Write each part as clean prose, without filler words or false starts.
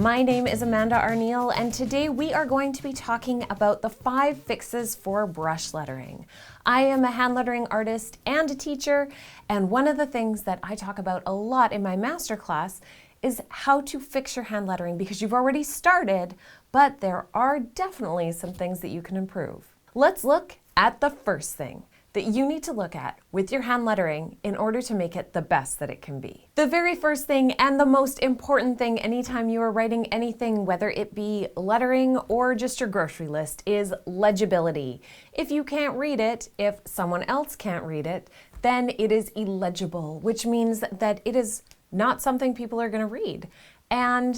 My name is Amanda Arneill, and today we are going to be talking about the 5 fixes for brush lettering. I am a hand lettering artist and a teacher, and one of the things that I talk about a lot in my masterclass is how to fix your hand lettering, because you've already started, but there are definitely some things that you can improve. Let's look at the first thing that you need to look at with your hand lettering in order to make it the best that it can be. The very first thing and the most important thing anytime you are writing anything, whether it be lettering or just your grocery list, is legibility. If you can't read it, if someone else can't read it, then it is illegible, which means that it is not something people are going to read. And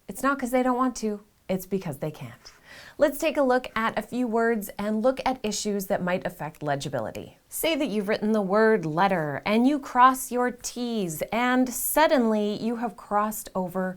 it's not because they don't want to, it's because they can't. Let's take a look at a few words and look at issues that might affect legibility. Say that you've written the word letter and you cross your T's and suddenly you have crossed over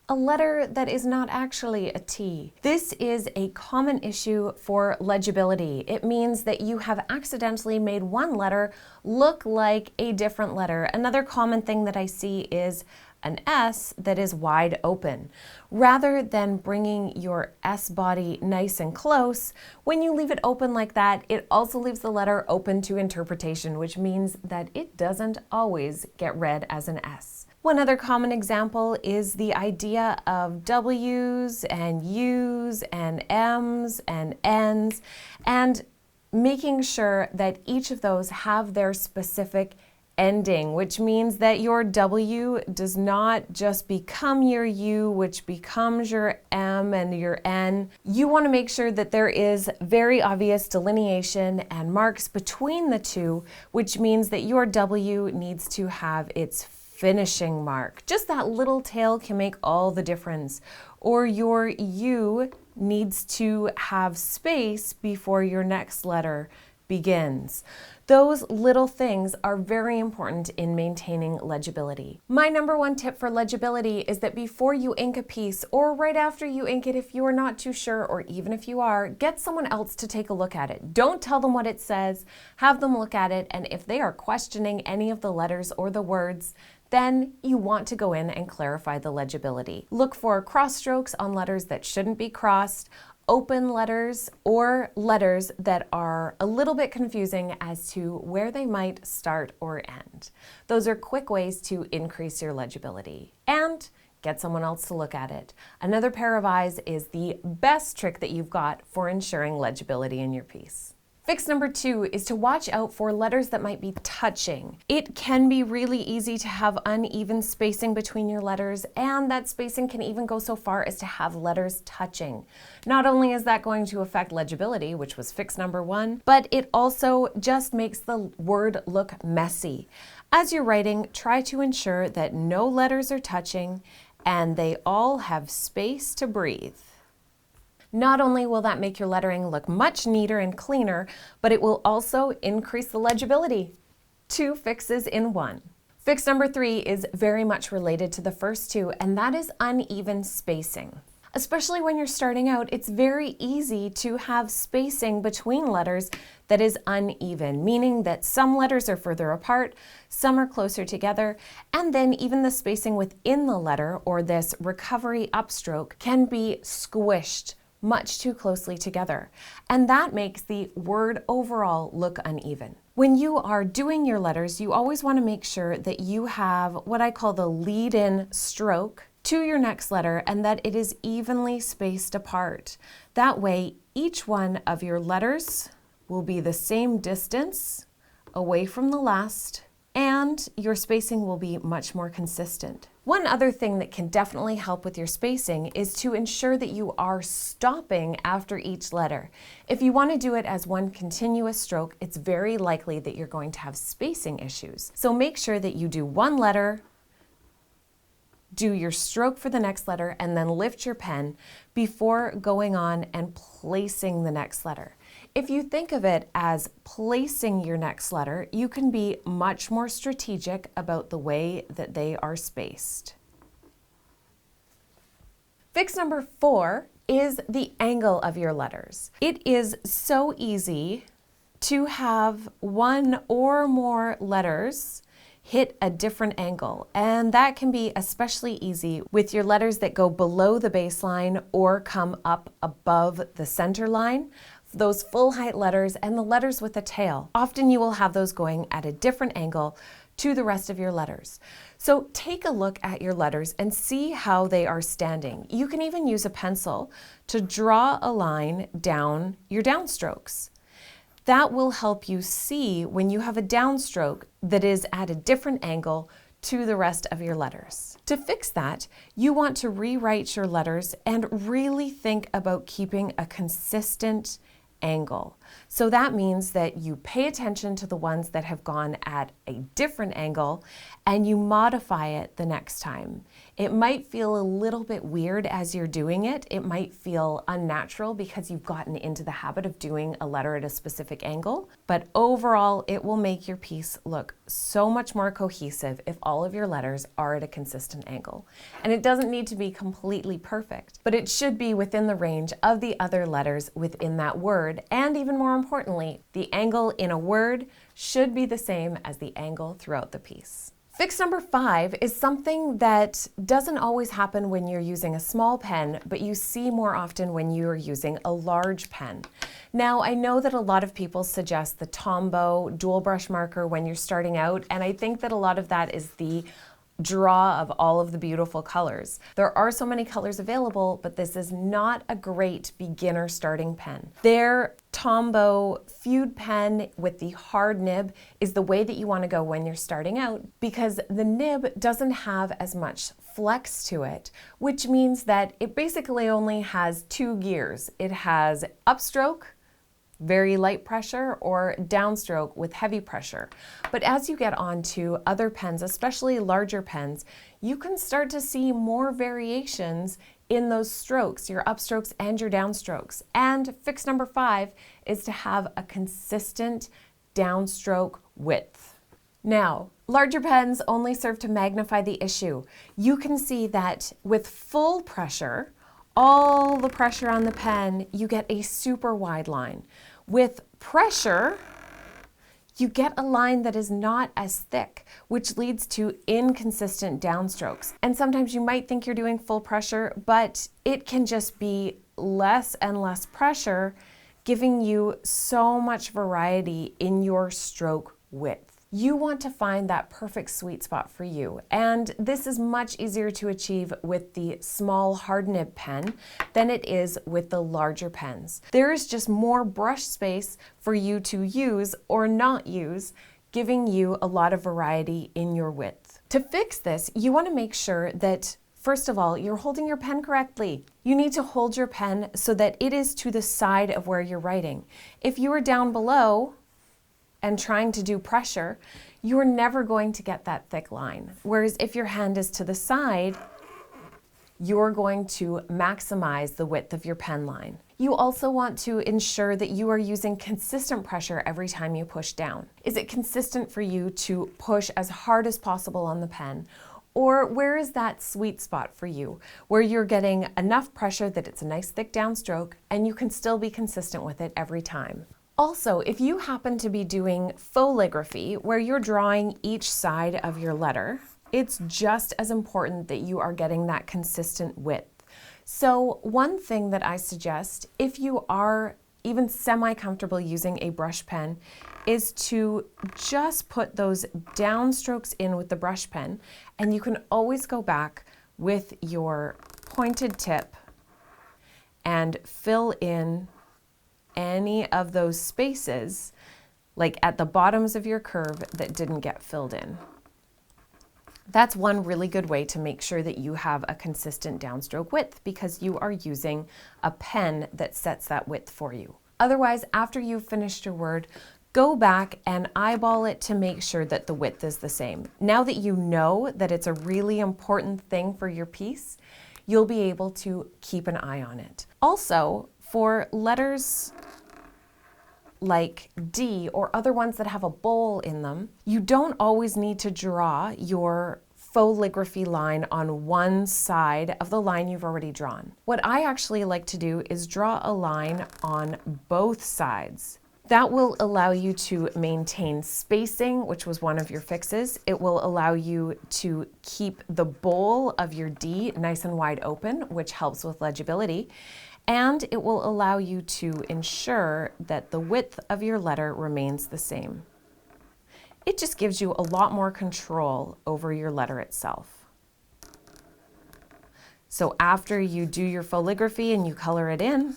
a letter that is not actually a T. This is a common issue for legibility. It means that you have accidentally made one letter look like a different letter. Another common thing that I see is an S that is wide open. Rather than bringing your S body nice and close, when you leave it open like that, it also leaves the letter open to interpretation, which means that it doesn't always get read as an S. One other common example is the idea of W's and U's and M's and N's, and making sure that each of those have their specific ending, which means that your W does not just become your U, which becomes your M and your N. You want to make sure that there is very obvious delineation and marks between the two, which means that your W needs to have its finishing mark. Just that little tail can make all the difference. Or your U needs to have space before your next letter begins. Those little things are very important in maintaining legibility. My number one tip for legibility is that before you ink a piece, or right after you ink it if you are not too sure, or even if you are, get someone else to take a look at it. Don't tell them what it says, have them look at it, and if they are questioning any of the letters or the words, then you want to go in and clarify the legibility. Look for cross strokes on letters that shouldn't be crossed, open letters, or letters that are a little bit confusing as to where they might start or end. Those are quick ways to increase your legibility. And get someone else to look at it. Another pair of eyes is the best trick that you've got for ensuring legibility in your piece. Fix number 2 is to watch out for letters that might be touching. It can be really easy to have uneven spacing between your letters, and that spacing can even go so far as to have letters touching. Not only is that going to affect legibility, which was fix number 1, but it also just makes the word look messy. As you're writing, try to ensure that no letters are touching and they all have space to breathe. Not only will that make your lettering look much neater and cleaner, but it will also increase the legibility. 2 fixes in 1. Fix number 3 is very much related to the first 2, and that is uneven spacing. Especially when you're starting out, it's very easy to have spacing between letters that is uneven, meaning that some letters are further apart, some are closer together, and then even the spacing within the letter, or this recovery upstroke, can be squished much too closely together, and that makes the word overall look uneven. When you are doing your letters, you always want to make sure that you have what I call the lead-in stroke to your next letter and that it is evenly spaced apart. That way, each one of your letters will be the same distance away from the last, and your spacing will be much more consistent. One other thing that can definitely help with your spacing is to ensure that you are stopping after each letter. If you want to do it as one continuous stroke, it's very likely that you're going to have spacing issues. So make sure that you do one letter, do your stroke for the next letter, and then lift your pen before going on and placing the next letter. If you think of it as placing your next letter, you can be much more strategic about the way that they are spaced. Fix number 4 is the angle of your letters. It is so easy to have one or more letters hit a different angle. And that can be especially easy with your letters that go below the baseline or come up above the center line. Those full height letters and the letters with a tail. Often you will have those going at a different angle to the rest of your letters. So take a look at your letters and see how they are standing. You can even use a pencil to draw a line down your downstrokes. That will help you see when you have a downstroke that is at a different angle to the rest of your letters. To fix that, you want to rewrite your letters and really think about keeping a consistent angle. So that means that you pay attention to the ones that have gone at a different angle and you modify it the next time. It might feel a little bit weird as you're doing it. It might feel unnatural because you've gotten into the habit of doing a letter at a specific angle, but overall it will make your piece look so much more cohesive if all of your letters are at a consistent angle. And it doesn't need to be completely perfect, but it should be within the range of the other letters within that word, and even more importantly, the angle in a word should be the same as the angle throughout the piece. Fix number 5 is something that doesn't always happen when you're using a small pen, but you see more often when you're using a large pen. Now, I know that a lot of people suggest the Tombow dual brush marker when you're starting out, and I think that a lot of that is the draw of all of the beautiful colors. There are so many colors available, but this is not a great beginner starting pen. Their Tombow Feud pen with the hard nib is the way that you want to go when you're starting out, because the nib doesn't have as much flex to it, which means that it basically only has 2 gears. It has upstroke, very light pressure, or downstroke with heavy pressure. But as you get on to other pens, especially larger pens, you can start to see more variations in those strokes, your upstrokes and your downstrokes. And fix number 5 is to have a consistent downstroke width. Now, larger pens only serve to magnify the issue. You can see that with full pressure, all the pressure on the pen, you get a super wide line. With pressure, you get a line that is not as thick, which leads to inconsistent downstrokes. And sometimes you might think you're doing full pressure, but it can just be less and less pressure, giving you so much variety in your stroke width. You want to find that perfect sweet spot for you, and this is much easier to achieve with the small hard nib pen than it is with the larger pens. There is just more brush space for you to use or not use, giving you a lot of variety in your width. To fix this, you want to make sure that first of all, you're holding your pen correctly. You need to hold your pen so that it is to the side of where you're writing. If you are down below and trying to do pressure, you're never going to get that thick line. Whereas if your hand is to the side, you're going to maximize the width of your pen line. You also want to ensure that you are using consistent pressure every time you push down. Is it consistent for you to push as hard as possible on the pen? Or where is that sweet spot for you, where you're getting enough pressure that it's a nice thick downstroke and you can still be consistent with it every time? Also, if you happen to be doing fauxligraphy, where you're drawing each side of your letter, it's just as important that you are getting that consistent width. So one thing that I suggest, if you are even semi-comfortable using a brush pen, is to just put those downstrokes in with the brush pen, and you can always go back with your pointed tip and fill in any of those spaces, like at the bottoms of your curve that didn't get filled in. That's one really good way to make sure that you have a consistent downstroke width, because you are using a pen that sets that width for you. Otherwise, after you've finished your word, go back and eyeball it to make sure that the width is the same. Now that you know that it's a really important thing for your piece, you'll be able to keep an eye on it. Also, for letters like D or other ones that have a bowl in them, you don't always need to draw your fauxligraphy line on one side of the line you've already drawn. What I actually like to do is draw a line on both sides That will allow you to maintain spacing, which was one of your fixes. It will allow you to keep the bowl of your D nice and wide open, which helps with legibility. And it will allow you to ensure that the width of your letter remains the same. It just gives you a lot more control over your letter itself. So after you do your foligraphy and you color it in,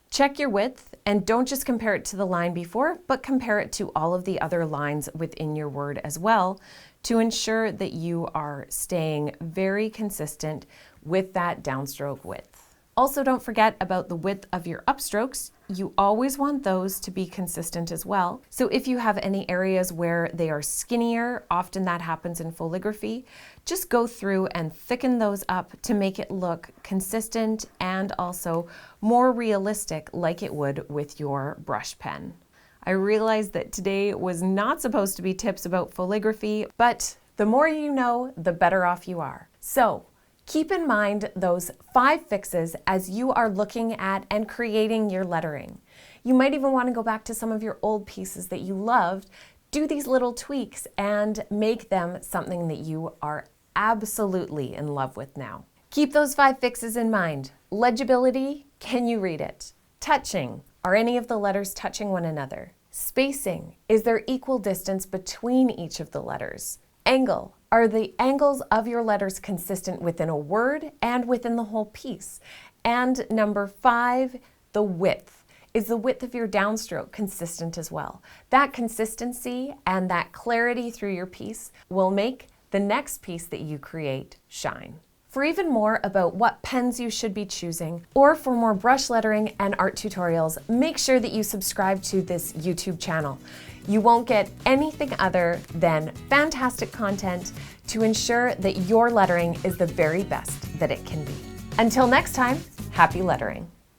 check your width and don't just compare it to the line before, but compare it to all of the other lines within your word as well to ensure that you are staying very consistent with that downstroke width. Also, don't forget about the width of your upstrokes. You always want those to be consistent as well. So if you have any areas where they are skinnier, often that happens in foligraphy, just go through and thicken those up to make it look consistent and also more realistic like it would with your brush pen. I realized that today was not supposed to be tips about foligraphy, but the more you know, the better off you are. So keep in mind those 5 fixes as you are looking at and creating your lettering. You might even want to go back to some of your old pieces that you loved, do these little tweaks and make them something that you are absolutely in love with now. Keep those 5 fixes in mind. Legibility, can you read it? Touching, are any of the letters touching one another? Spacing, is there equal distance between each of the letters? Angle, are the angles of your letters consistent within a word and within the whole piece? And number 5, the width. Is the width of your downstroke consistent as well? That consistency and that clarity through your piece will make the next piece that you create shine. For even more about what pens you should be choosing, or for more brush lettering and art tutorials, make sure that you subscribe to this YouTube channel. You won't get anything other than fantastic content to ensure that your lettering is the very best that it can be. Until next time, happy lettering.